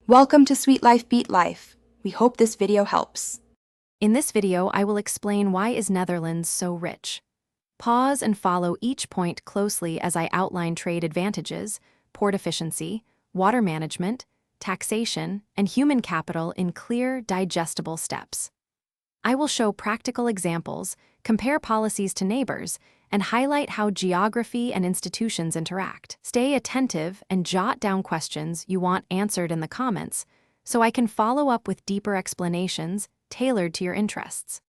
Welcome to Sweet Life Beat Life. We hope this video helps. In this video, I will explain why is Netherlands so rich. Pause and follow each point closely as I outline trade advantages, port efficiency, water management, taxation, and human capital in clear, digestible steps. I will show practical examples, compare policies to neighbors, and highlight how geography and institutions interact. Stay attentive and jot down questions you want answered in the comments so I can follow up with deeper explanations tailored to your interests.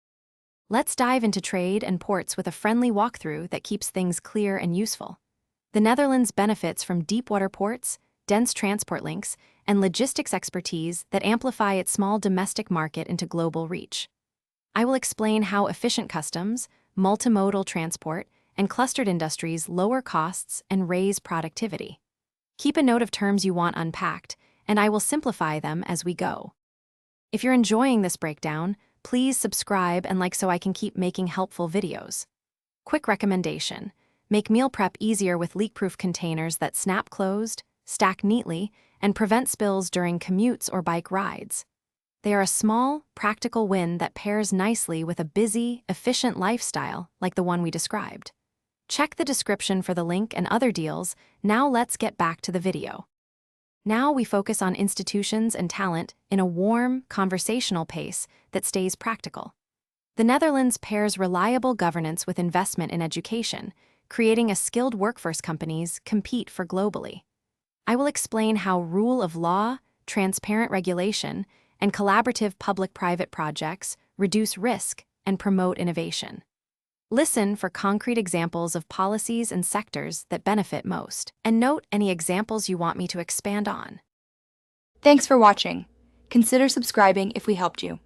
Let's dive into trade and ports with a friendly walkthrough that keeps things clear and useful. The Netherlands benefits from deep-water ports, dense transport links, and logistics expertise that amplify its small domestic market into global reach. I will explain how efficient customs, multimodal transport, and clustered industries lower costs and raise productivity. Keep a note of terms you want unpacked, and I will simplify them as we go. If you're enjoying this breakdown, please subscribe and like so I can keep making helpful videos. Quick recommendation: make meal prep easier with leak-proof containers that snap closed, stack neatly, and prevent spills during commutes or bike rides. They are a small, practical win that pairs nicely with a busy, efficient lifestyle like the one we described. Check the description for the link and other deals. Now let's get back to the video. Now we focus on institutions and talent in a warm, conversational pace that stays practical. The Netherlands pairs reliable governance with investment in education, creating a skilled workforce companies compete for globally. I will explain how rule of law, transparent regulation, and collaborative public-private projects reduce risk and promote innovation. Listen for concrete examples of policies and sectors that benefit most, and note any examples you want me to expand on. Thanks for watching. Consider subscribing if we helped you.